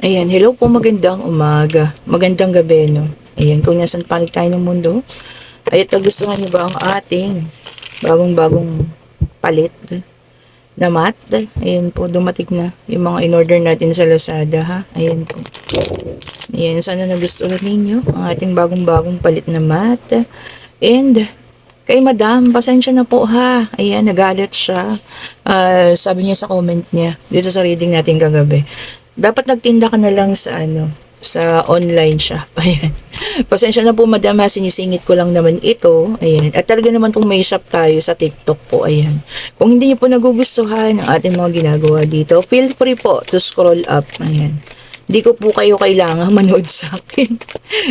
Ayan, hello po, magandang umaga. Magandang gabi, no? Ayan, kung nasan panig tayo ng mundo, ay gustuhan niyo ba ang ating bagong-bagong palit na mat? Ayan po, dumating na yung mga in-order natin sa Lazada, ha? Ayan po. Ayan, sana nagustuhan ninyo ang ating bagong-bagong palit na mat. And, kay madam, pasensya na po ha. Ayan, nagalit siya. Sabi niya sa comment niya, dito sa reading natin kagabi. Dapat nagtinda ka na lang sa sa online shop. Ayan. Pasensya na po madam ha, sinisingit ko lang naman ito. Ayan. At talaga naman pong may shop tayo sa TikTok po. Ayan. Kung hindi niyo po nagugustuhan ang ating mga ginagawa dito, feel free po to scroll up. Ayan. Hindi ko po kayo kailangan manood sa akin.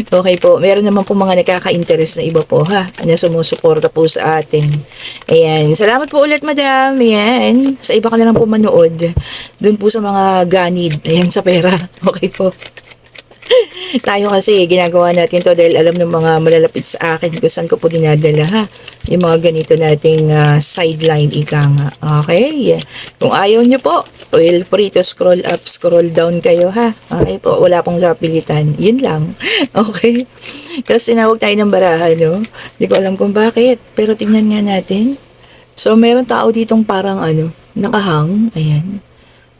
Okay po. Meron naman po mga nakaka-interest na iba po ha, na sumusuporta po sa atin. Ayan. Salamat po ulit madam. Ayan. Sa iba ka na lang po manood. Doon po sa mga ganid. Ayan sa pera. Okay po. Tayo kasi ginagawa natin to dahil alam ng mga malalapit sa akin kung saan ko po dinadala ha. Yung mga ganito nating sideline ika nga. Okay? Kung ayaw nyo po, feel free to scroll up, scroll down kayo ha. Okay po, wala pong sapilitan. Yun lang. Okay? Tapos tinawag tayo ng barahan, no? Hindi ko alam kung bakit. Pero tingnan nga natin. So, meron tao ditong parang nakahang. Ayan.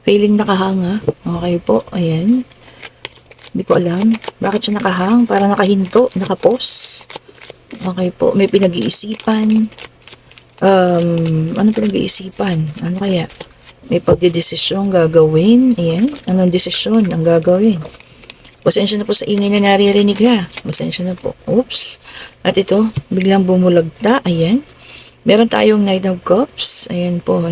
Feeling nakahang ha. Okay po. Ayan. Hindi ko alam. Bakit siya nakahang? Parang nakahinto, nakapos. Okay po. May pinag-iisipan. Ano pinag-iisipan? Ano kaya? May pagdedesisyon gagawin. Ayan. Anong desisyon ang gagawin? Pasensya na po sa ingay na naririnig ha. Pasensya na po. Oops. At ito, biglang bumulagta. Ayan. Meron tayong Knight of Cups. Ayan po,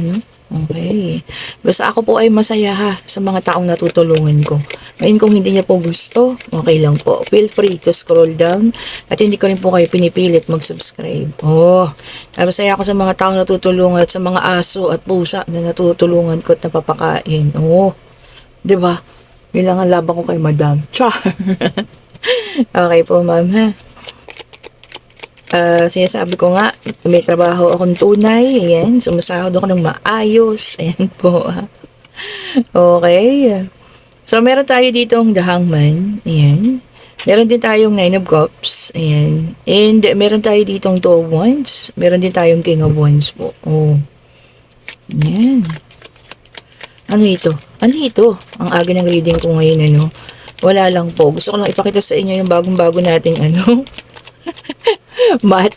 Okay. Basta ako po ay masaya ha sa mga taong natutulungan ko. Ngayon kung hindi niya po gusto, okay lang po. Feel free to scroll down at hindi ko rin po kayo pinipilit mag-subscribe. Masaya ako sa mga taong natutulungan at sa mga aso at pusa na natutulungan ko at napapakain. Di ba? Yun lang ang laban ko kay madam. Char! Okay po ma'am ha. Sinasabi ko nga, may trabaho akong tunay. Ayan, sumasahod ako ng maayos. Ayan po. Okay. So, meron tayo dito ang The Hangman. Ayan. Meron din tayong Nine of Cups. Ayan. And meron tayo dito ang Two of Wands. Meron din tayong King of Wands po. Ayan. Ano ito? Ano ito? Ang aga ng reading ko ngayon, Wala lang po. Gusto ko lang ipakita sa inyo yung bagong-bago nating mat.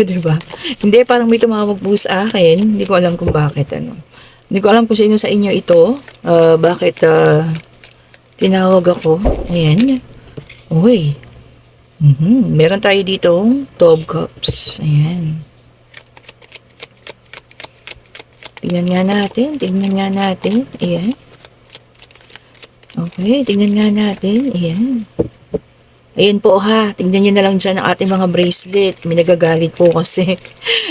Diba? Hindi, parang may tumawag po sa akin. Hindi ko alam kung bakit, Hindi ko alam kung sino sa inyo ito. Bakit, tinawag ako. Ayan. Uy. Meron tayo dito, Two of Cups. Ayan. Tingnan nga natin. Tingnan nga natin. Ayan. Okay, tingnan nga natin. Ayan. Ayan po ha, tingnan nyo na lang dyan ang ating mga bracelet. May nagagalit po kasi.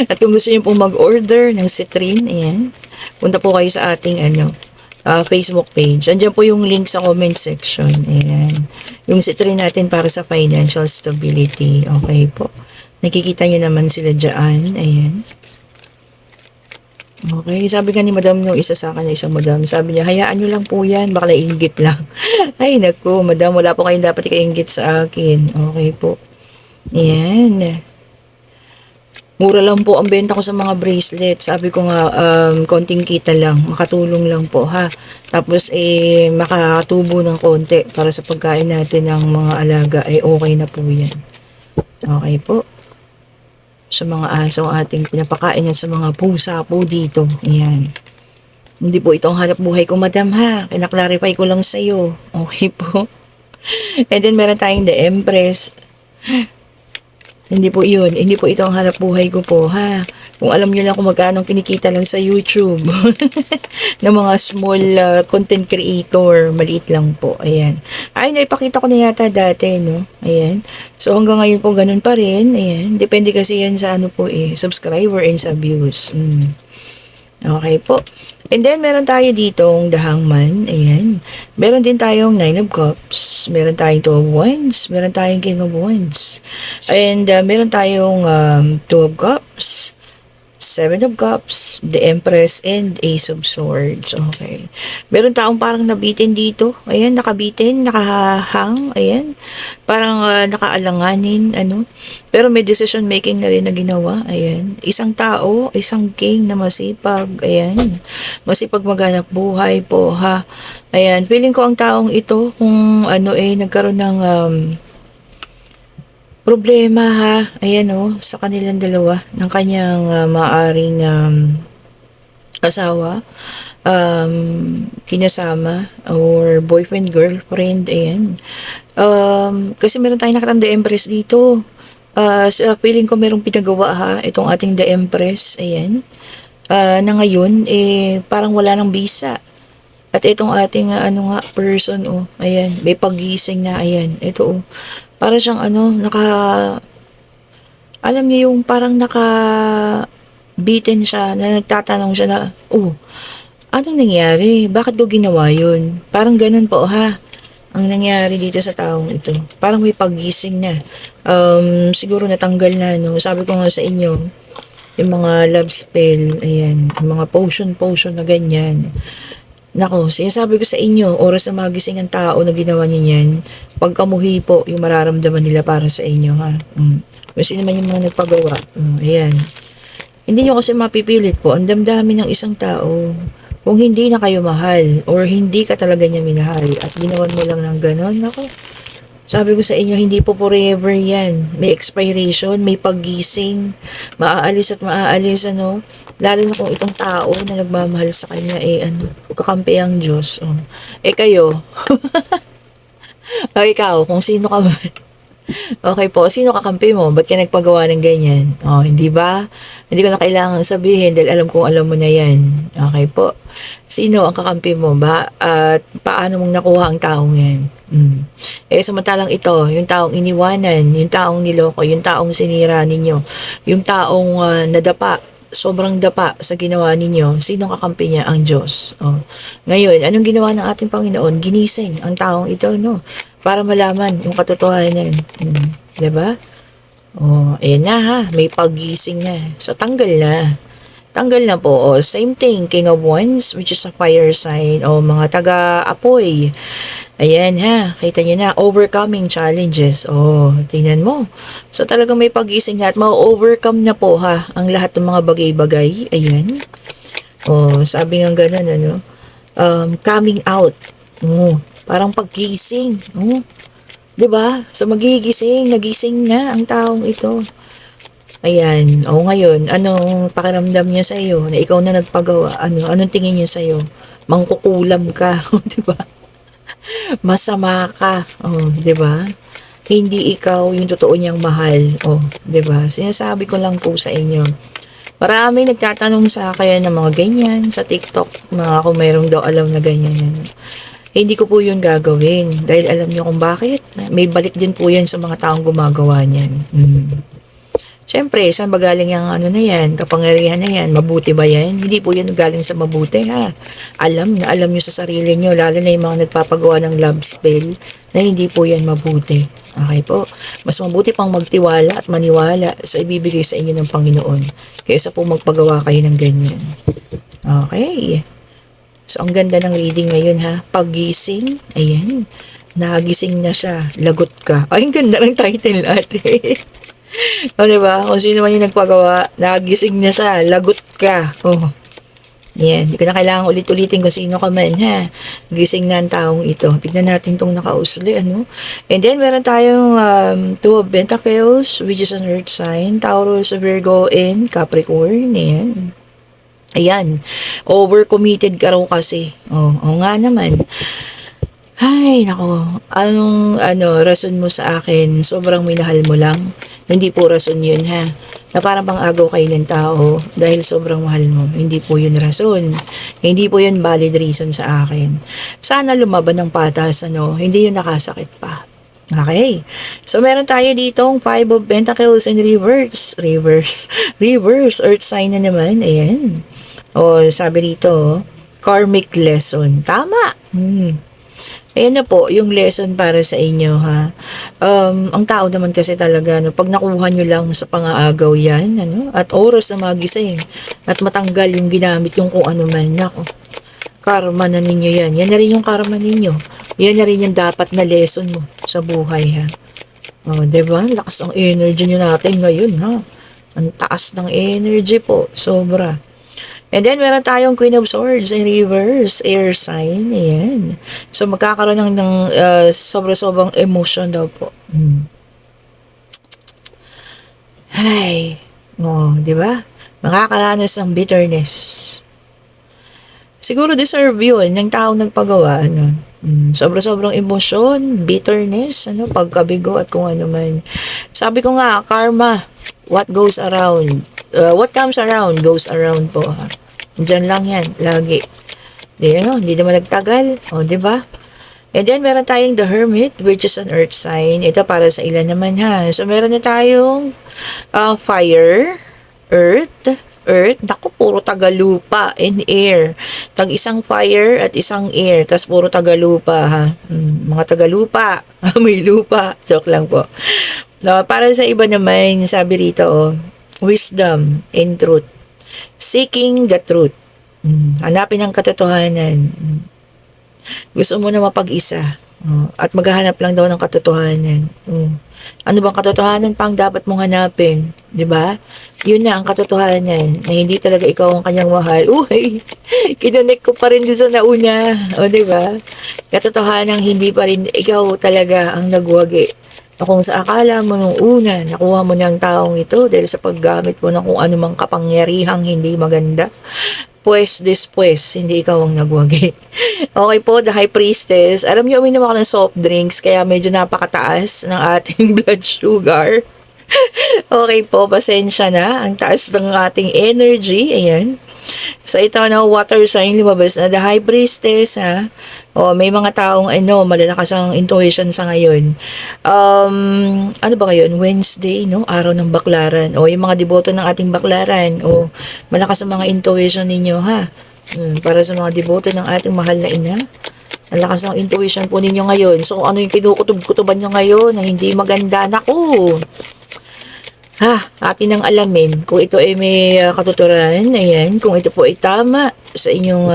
At kung gusto nyo po mag-order ng citrine, ayan, punta po kayo sa ating Facebook page. Andiyan po yung link sa comment section. Ayan. Yung citrine natin para sa financial stability. Okay po. Nakikita nyo naman sila dyan. Ayan. Okay, sabi nga ni madam nung isa sa akin, isang madam, sabi niya, hayaan nyo lang po yan, baka nainggit lang. Ay, naku, madam, wala po kayong dapat ikainggit sa akin. Okay po. Ayan. Mura lang po ang benta ko sa mga bracelet. Sabi ko nga, konting kita lang, makatulong lang po ha. Tapos, makatubo ng konti para sa pagkain natin ng mga alaga, okay na po yan. Okay po. Sa mga aso ang ating pinapakain yan sa mga pusa po dito. Ayan. Hindi po ito ang hanap buhay ko, madam ha. Kinaklarify ko lang sa'yo. Okay po. And then meron tayong The Empress. Hindi po yun. Hindi po ito ang hanap buhay ko po ha. Kung alam nyo lang kung magkano kinikita lang sa YouTube. ng mga small content creator. Maliit lang po. Ayan. Ay, naipakita ko na yata dati, Ayan. So, hanggang ngayon po ganun pa rin. Ayan. Depende kasi yan sa subscriber and sa views. Okay po. And then, meron tayo ditong The Hangman. Ayan. Meron din tayong Nine of Cups. Meron tayong Two of Wands. Meron tayong King of Wands. And meron tayong Two of Cups. Seven of Cups, the Empress, and Ace of Swords. Okay. Meron taong parang nabitin dito. Ayan, nakabitin, nakahang. Ayan. Parang nakaalanganin, ano. Pero may decision making na rin na ginawa. Ayan. Isang tao, isang king na masipag. Ayan. Masipag maghanap buhay po, ha. Ayan. Feeling ko ang taong ito, kung nagkaroon ng problema, ha. Ayan, sa kanilang dalawa, ng kanyang maaring asawa, kinasama, or boyfriend, girlfriend, ayan. Kasi meron tayong nakatang The Empress dito. Sa feeling ko merong pinagawa, ha, itong ating The Empress, ayan. Na ngayon, parang wala ng visa. At itong ating person, ayan, may pagising na, ayan, ito, para siyang alam niyo yung parang bitin siya, na nagtatanong siya na, anong nangyari? Bakit ko ginawa yun? Parang ganun po, ha, ang nangyari dito sa taong ito. Parang may pagising na. Siguro natanggal na, no? Sabi ko nga sa inyo, yung mga love spell, ayan, yung mga potion na ganyan. Nako, sinasabi ko sa inyo, oras na magising ang tao na ginawa niyo yan, pagkamuhi po yung mararamdaman nila para sa inyo, ha. Kung sino man yung mga nagpagawa, ayan. Hindi nyo kasi mapipilit po ang damdamin ng isang tao. Kung hindi na kayo mahal, or hindi ka talaga niya minahal, at ginawan mo lang ng ganon, nako. Sabi ko sa inyo, hindi po forever yan. May expiration, may paggising, maaalis at maaalis, ano. Lalo na kung itong tao na nagmamahal sa kanya, kakampi ang Diyos. Kayo, o ikaw, kung sino ka man. Okay po, sino kakampi mo? Ba't ka nagpagawa ng ganyan? Hindi ba? Hindi ko na kailangan sabihin dahil alam kong alam mo na yan. Okay po. Sino ang kakampi mo ba? At paano mong nakuha ang taong yan? Samantalang ito, yung taong iniwanan, yung taong niloko, yung taong sinira ninyo, yung taong nadapa, sobrang dapa sa ginawa ninyo, sinong kakampi niya? Ang Diyos. Ngayon, anong ginawa ng ating Panginoon? Ginising ang taong ito, no? Para malaman yung katotohanan. Diba? Ayan na, ha. May pagising na. So, tanggal na. Tanggal na po. Same thing, King of Wands, which is a fire sign. Mga taga-apoy. Ayan, ha. Kita nyo na. Overcoming challenges. Tingnan mo. So, talagang may pagising na at ma-overcome na po, ha, ang lahat ng mga bagay-bagay. Ayan. Sabi nga ganun, coming out. Parang paggising. Diba? So, nagising na ang taong ito. Ayan. Ngayon, anong pakiramdam niya sa'yo? Na ikaw na nagpagawa. Anong tingin niya sa'yo? Mangkukulam ka. Diba? Masama ka. Diba? Hindi ikaw yung totoo niyang mahal. Diba? Sinasabi ko lang po sa inyo. Marami nagtatanong sa akin ng mga ganyan sa TikTok. Kung mayroong daw alam na ganyan. Hindi ko po yun gagawin. Dahil alam niyo kung bakit. May balik din po yan sa mga taong gumagawa niyan. Siyempre, saan ba galing yung na yan? Kapangyarihan na yan? Mabuti ba yan? Hindi po yan galing sa mabuti, ha? Alam nyo sa sarili nyo, lalo na yung mga nagpapagawa ng love spell, na hindi po yan mabuti. Okay po? Mas mabuti pang magtiwala at maniwala sa ibibigay sa inyo ng Panginoon kaysa po magpagawa kayo ng ganyan. Okay. So, ang ganda ng reading ngayon, ha? Paggising, ayan. Nagising na siya. Lagot ka. Ay, ang ganda ng title, ate. Diba? Kung sino man yung nagpagawa, nagising na siya. Lagot ka. Yan. Hindi ko na kailangan ulit-ulitin kung sino ka man, ha? Gising na ang taong ito. Tignan natin itong nakausli, And then, meron tayong Two of Pentacles, which is an earth sign. Taurus, Virgo, and Capricorn. Ayan. Ayan. Overcommitted ka raw kasi. Nga naman. Ay, nako. Anong rason mo sa akin? Sobrang minahal mo lang. Hindi po rason yun, ha. Na parang bang agaw kayo ng tao dahil sobrang mahal mo. Hindi po yun rason. Hindi po yun valid reason sa akin. Sana lumaban ng patas, Hindi yun nakasakit pa. Okay. So, meron tayo ditong Five of Pentacles and reverse. Reverse. Earth sign na naman. Ayan. Sabi dito, karmic lesson. Tama. Ayan na po, yung lesson para sa inyo ha. Ang tao naman kasi talaga, no, pag nakuha nyo lang sa pangaagaw yan, ano, at oras na magising, at matanggal yung ginamit yung kung ano man, nako, karma na ninyo yan. Yan na rin yung karma ninyo. Yan na rin yung dapat na lesson mo sa buhay ha. Oh, 'di ba? Lakas ng energy nyo natin ngayon ha. Ang taas ng energy po, sobra. And then, meron tayong Queen of Swords in reverse, air sign. Ayan. So, magkakaroon sobra-sobrang emotion daw po. Ay. Oh, di ba? Makakaranas ng bitterness. Siguro deserve yun, ng taong nagpagawa, ano. Sobra-sobrang emosyon, bitterness, ano, pagkabigo at kung ano man. Sabi ko nga, karma, what goes around, what comes around, goes around po, ha. Diyan lang yan, lagi. Hindi naman nagtagal, o, di ba? And then, meron tayong the Hermit, which is an earth sign. Ito para sa ilan naman, ha. So, meron na tayong fire, earth, naku, puro tagalupa, and air. Isang fire at isang air, tas puro tagalupa, ha. Mga tagalupa, may lupa. Joke lang po. No, para sa iba naman, sabi rito, wisdom and truth. Seeking the truth. Hanapin ang katotohanan. Gusto mo na mapag-isa. At maghahanap lang daw ng katotohanan. Ano bang katotohanan pang dapat mong hanapin? 'Di ba? Yun na ang katotohanan na hindi talaga ikaw ang kanyang mahal. Uy, kinonek ko pa rin doon sa nauna. O, 'di ba? Katotohanan hindi pa rin ikaw talaga ang nagwagi. Kung sa akala mo nung una, nakuha mo ng taong ito dahil sa paggamit mo ng kung anumang kapangyarihang hindi maganda, pues, hindi ikaw ang nagwagi. Okay po, the High Priestess. Alam niyo, uminom ako ng soft drinks, kaya medyo napakataas ng ating blood sugar. Okay po, pasensya na. Ang taas ng ating energy. Ayan. So, ito na, water sign, lumabas na the High Priestess, ha? May mga taong, malalakas ang intuition sa ngayon. Ano ba ngayon? Wednesday, no? Araw ng baklaran. Yung mga deboto ng ating baklaran. Malakas ang mga intuition ninyo, ha? Para sa mga deboto ng ating mahal na ina. Ang lakas ng intuition po ninyo ngayon. So, ano yung kinukutob-kutuban nyo ngayon na hindi maganda? Naku! Atin ang alamin kung ito ay may katuturan, ayan, kung ito po ay tama sa inyong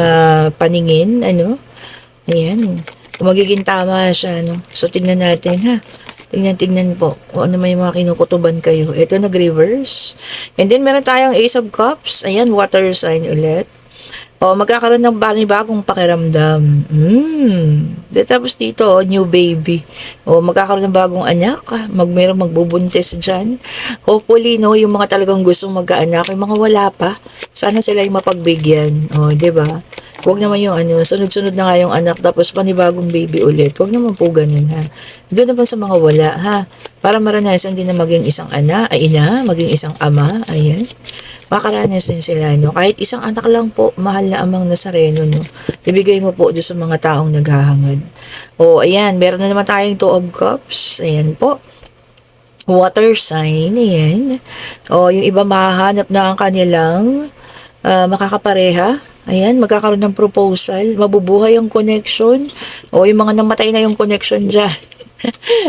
paningin, ayan, kung magiging tama siya, so tignan natin, tignan po, kung ano may mga kinukutuban kayo. Ito nag-reverse, and then meron tayong Ace of Cups, ayan, water sign ulit. Magkakaroon ng bagong pakiramdam. Tapos dito, new baby. Magkakaroon ng bagong anak. Mayroong magbubuntis dyan. Hopefully, yung mga talagang gustong magkaanak, yung mga wala pa, sana sila yung mapagbigyan. Diba? Huwag naman yung sunod-sunod na nga yung anak, tapos panibagong baby ulit. Huwag naman po ganun, ha. Doon naman sa mga wala, ha. Para maranasan din na maging isang ina, maging isang ama, ayan. Makaranasan sila, Kahit isang anak lang po, mahal na amang Nazareno, Ibigay mo po doon sa mga taong naghahangad. Ayan, meron na naman tayong Two of Cups. Ayan po. Water sign, ayan. Yung iba mahahanap na ang kanilang makakapareha. Ayan, magkakaroon ng proposal. Mabubuhay ang connection. Yung mga namatay na yung connection dyan.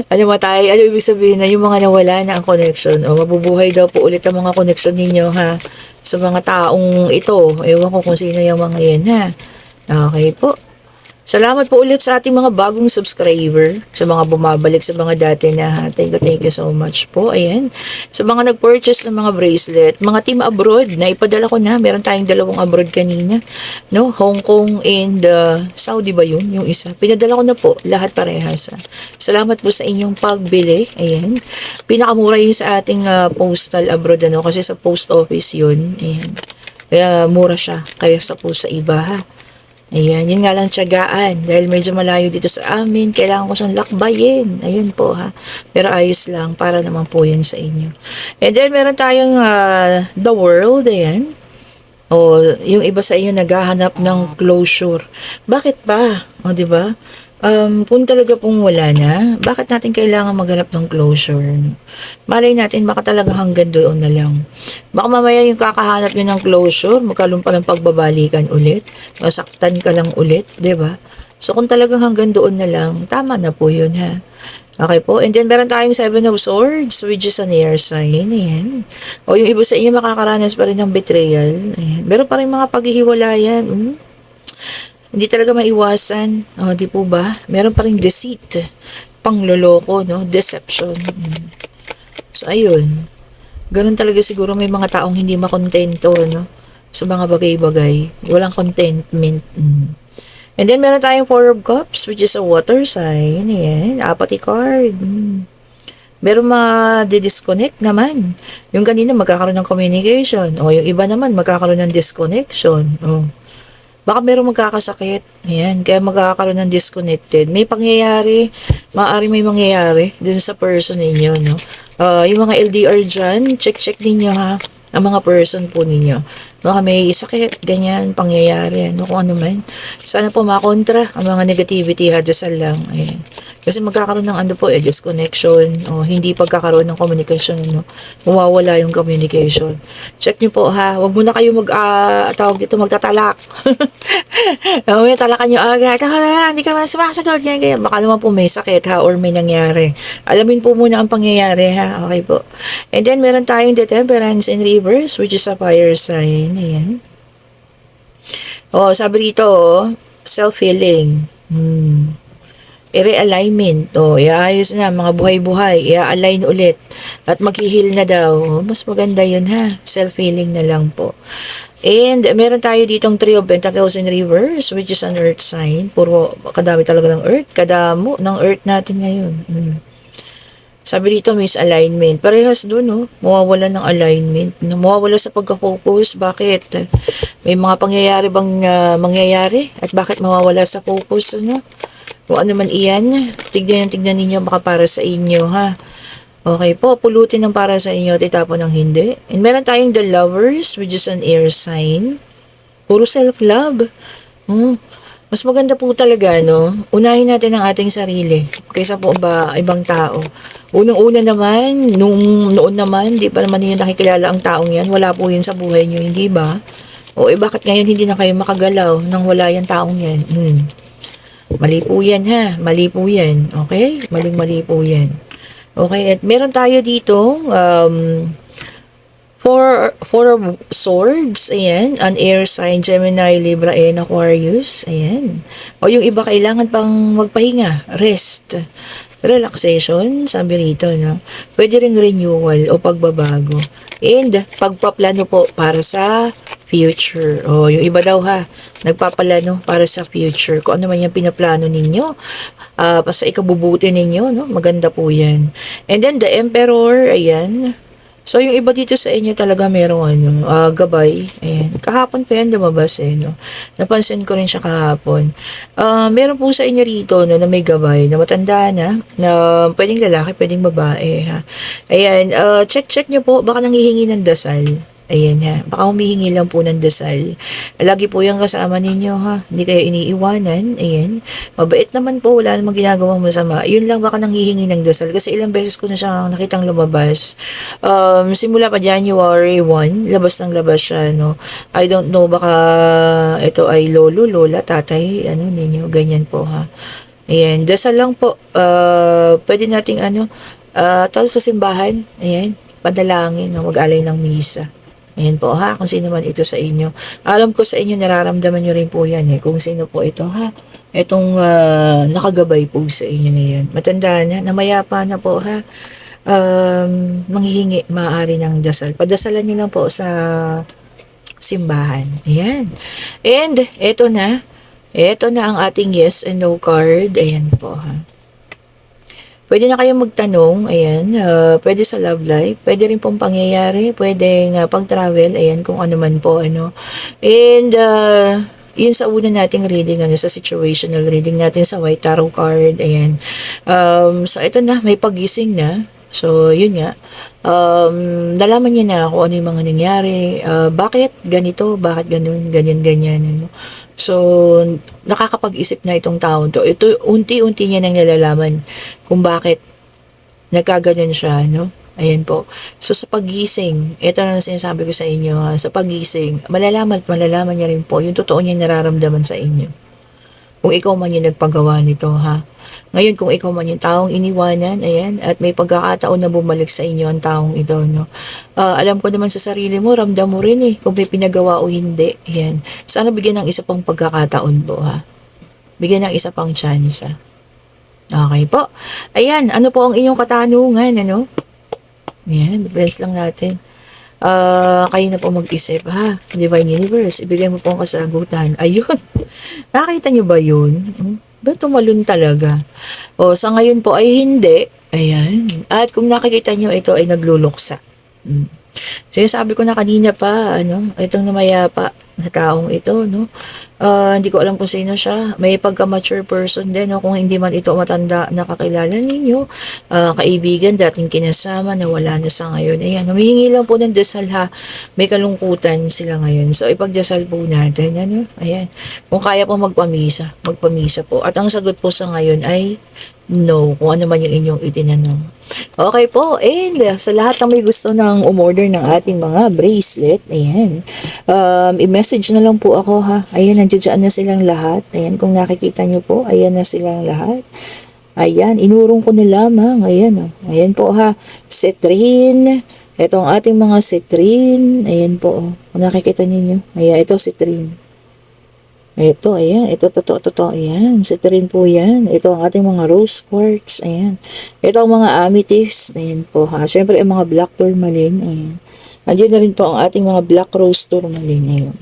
Ano ibig sabihin na yung mga nawala na ang connection, mabubuhay daw po ulit ang mga connection ninyo, ha, sa mga taong ito. Ewan ko kung sino yung mga yan, ha. Okay po. Salamat po ulit sa ating mga bagong subscriber, sa mga bumabalik sa mga dati na, thank you so much po. Ayan. Sa mga nag-purchase ng mga bracelet, mga team abroad, na ipadala ko na, meron tayong 2 abroad kanina, Hong Kong and Saudi ba yun? Yung isa. Pinadala ko na po, lahat parehas. Salamat po sa inyong pagbili. Ayan. Pinakamura yun sa ating postal abroad, kasi sa post office yun. Ayan. Kaya mura siya, kaya sa po sa iba, ha. Ayan, yun nga lang tiyagaan. Dahil medyo malayo dito sa amin, kailangan ko siyang lakbayin. Ayan po, ha. Pero ayos lang, para naman po yun sa inyo. And then, meron tayong The World, ayan. Yung iba sa inyo naghahanap ng closure. Bakit ba? Diba? Kung talaga pong wala na, bakit natin kailangan maghanap ng closure? Malay natin, baka talaga hanggang doon na lang. Baka mamaya yung kakahanap nyo ng closure, magkaroon pa ng pagbabalikan ulit, masaktan ka lang ulit, diba? So, kung talagang hanggang doon na lang, tama na po yun, ha? Okay po. And then, meron tayong Seven of Swords, which is an air sign. Ayan. O yung iba sa inyo makakaranas pa rin ng betrayal. Ayan. Meron pa rin mga paghihiwalayan. Hindi talaga maiwasan. O, di po ba? Meron pa rin deceit. Pangloloko, no? Deception. So, ayun. Ganun talaga siguro may mga taong hindi makontento, no? Sa mga bagay-bagay. Walang contentment. And then, meron tayong Four of Cups, which is a water sign. Ayan. Apathy card. Meron ma-disconnect naman. Yung kanina magkakaroon ng communication. O yung iba naman magkakaroon ng disconnection. O. Baka meron magkakasakit. Ayan. Kaya magkakaroon ng disconnected. May pangyayari. Maaari may mangyayari dun sa person ninyo. No? Yung mga LDR dyan, check ninyo ha. Ang mga person po ninyo. Baka may sakit, ganyan, pangyayari. Ano kung ano man. Sana po makontra ang mga negativity. Hadasal lang. Ayan. Kasi magkakaroon ng ano po, disconnection o hindi pagkakaroon ng communication, no? Mawawala yung communication. Check niyo po ha, wag muna kayo tawag dito, magtatalak. May talakan niyo agad, hindi ka man sumasagot, ganyan. Baka naman po may sakit ha, or may nangyari. Alamin po muna ang pangyayari ha, okay po. And then meron tayong the Temperance in reverse, which is a fire sign. Ayan. Sabi dito, self-healing. I-realignment. Iayos na, mga buhay-buhay. I-align ulit. At mag-heal na daw. Mas maganda yun ha. Self-healing na lang po. And meron tayo ditong Three of Pentacles in reverse, which is an earth sign. Puro kadami talaga ng earth. Kadamo ng earth natin ngayon. Sabi dito, misalignment. Parehas dun, no? Mawawala ng alignment. Mawawala sa pagka-focus. Bakit? May mga pangyayari bang mangyayari? At bakit mawawala sa focus, no? Kung ano man iyan, tignan ninyo baka para sa inyo, ha? Okay po, pulutin ng para sa inyo, titapon ng hindi. And meron tayong the lovers, which is an air sign. Puro self-love. Mas maganda po talaga, no? Unahin natin ang ating sarili kaysa po ba ibang tao. Unang-una naman, noon naman, di pa naman niyo nakikilala ang taong yan. Wala po yun sa buhay niyo, hindi ba? Bakit ngayon hindi na kayo makagalaw nang wala yung taong yan? Mali po yan ha. Mali po yan. Okay? Mali po yan. Okay? At meron tayo dito four of swords. Ayan. An air sign. Gemini, Libra, and Aquarius. Ayan. Yung iba kailangan pang magpahinga. Rest. Relaxation. Sabi rito, no? Pwede rin renewal o pagbabago. And pagpaplano po para sa future. Yung iba daw ha, nagpapalano para sa future. Kung ano man yung pinaplano ninyo, sa ikabubuti ninyo, no? Maganda po yan. And then the Emperor, ayan. So, yung iba dito sa inyo talaga merong gabay. Ayan. Kahapon pa yan lumabas no? Napansin ko rin siya kahapon. Meron po sa inyo rito, no, na may gabay, na matanda na pwedeng lalaki, pwedeng babae, ha. Ayan. Check nyo po, baka nanghihingi ng dasal. Ayan ha, baka humihingi lang po ng dasal. Lagi po yung kasama ninyo ha, hindi kayo iniiwanan. Ayan, mabait naman po, wala namang ginagawang masama. Yun lang, baka nanghihingi ng dasal kasi ilang beses ko na siya nakitang lumabas. Simula pa January 1, labas ng labas siya, no. I don't know, baka ito ay lolo, lola, tatay, ninyo, ganyan po ha. Ayan, dasal lang po. Pwede nating tawag sa simbahan, ayan, padalangin, mag-alay ng misa. Ayan po ha, kung sino man ito sa inyo. Alam ko sa inyo, nararamdaman nyo rin po yan kung sino po ito ha. Itong nakagabay po sa inyo na yan. Matanda na, namayapa na po ha. Manghihingi, maaari ng dasal. Padasalan nyo lang po sa simbahan. Ayan. And, ito na ang ating yes and no card. Ayan po ha. Pwede na kayong magtanong, ayan, pwede sa love life, pwede rin pong pangyayari, pwede pag-travel, ayan, kung ano man po, And, yun sa una nating reading, sa situational reading natin sa White Tarot card, ayan. So, ito na, may pagising na. So, yun nga. Nalaman niya na kung ano yung mga nangyari. Bakit ganito? Bakit ganun? Ganyan. So, nakakapag-isip na itong taon to. Ito, unti-unti niya nang nalalaman kung bakit nagkaganon siya, no? Ayan po. So, sa pagising, ito na sinasabi ko sa inyo, sa pagising, malalaman niya rin po yung totoo niya nararamdaman sa inyo. Kung ikaw man yung nagpagawa nito, ha. Ngayon, kung ikaw man yung taong iniwanan, ayan, at may pagkakataon na bumalik sa inyo ang taong ito, no. Alam ko naman sa sarili mo, ramdam mo rin kung may pinagawa o hindi. Ayan. Sana bigyan ng isa pang pagkakataon po, ha. Bigyan ng isa pang chance. Okay po. Ayan, ano po ang inyong katanungan, ano? Ayan, bless lang natin. Kayo na po mag-isip, ha? Divine Universe, ibigay mo po ang kasagutan. Ayun. Nakita niyo ba yun? Ba tumalon talaga? O, sa ngayon po ay hindi. Ayan. At kung nakikita niyo, ito ay nagluluksa. Mm. Sinasabi ko na kanina pa, itong namayapa na taong ito, no? Hindi ko alam kung sino siya. May pagka-mature person din, no? Kung hindi man ito matanda na kakilala ninyo, kaibigan, dating kinasama, na wala na sa ngayon. Ayan, humihingi lang po ng dasal, ha. May kalungkutan sila ngayon. So, ipagdasal po natin, ano? Ayan. Kung kaya po magpamisa po. At ang sagot po sa ngayon ay no, kung ano man yung inyong itinanong. Okay po, and sa lahat na may gusto ng umorder ng ating mga bracelet, ayan, i-message na lang po ako, ha. Ayan, nandiyan na silang lahat. Ayan, kung nakikita nyo po, ayan na silang lahat. Ayan, inurong ko na lamang. Ayan, ayan po, ha. Citrine. Ito ang ating mga citrine. Ayan po, kung nakikita ninyo. Ayan, ito citrine. Ito, ayan. Ito, totoo. Ayan. Citrine po yan. Ito ang ating mga rose quartz. Ayan. Ito ang mga amethyst. Ayan po, ha. Siyempre, ang mga black tourmaline. Ayan. Andiyan na rin po ang ating mga black rose tourmaline. Ayan.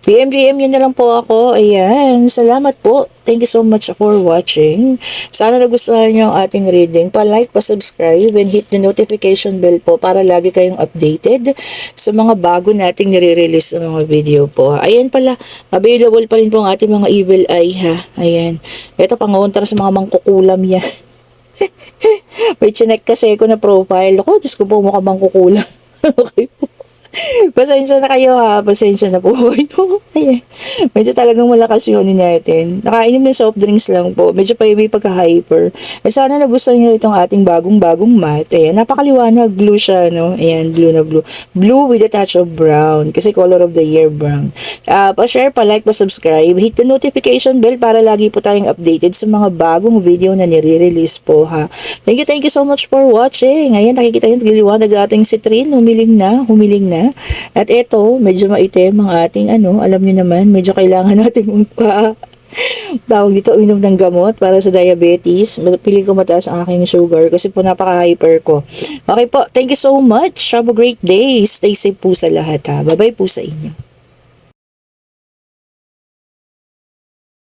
PM yun na lang po ako. Ayan. Salamat po. Thank you so much for watching. Sana nagustuhan nyo ang ating reading. Pa-like, pa-subscribe, and hit the notification bell po para lagi kayong updated sa mga bago nating nire-release na mga video po. Ayan pala, available pa rin po ang ating mga evil eye, ha. Ayan. Ito, pangontra sa mga mangkukulam yan. May chinek kasi ako na profile. Ako, Diyos ko po, mukha mangkukulam. Okay po. Pasensya na kayo, ha. Pasensya na po kayo. Ayan. Medyo talagang malakas yung natin. Nakainom ng soft drinks lang po. Medyo pa may pagka-hyper. Sana nagustuhan nyo itong ating bagong mat. Ayan. Napakaliwanag. Blue siya, no? Ayan. Blue na blue. Blue with a touch of brown. Kasi color of the year brown. Pa-share, pa-like, pa-subscribe. Hit the notification bell para lagi po tayong updated sa mga bagong video na nire-release po, ha. Thank you so much for watching. Ayan. Nakikita yung liwanag ating citrine. Humiling na. At ito, medyo maitim ang ating alam niyo naman, medyo kailangan natin tawag dito, uminom ng gamot para sa diabetes. Pili ko mataas ang aking sugar kasi po napaka-hyper ko. Okay po, thank you so much. Have a great day. Stay safe po sa lahat, ha. Bye-bye po sa inyo.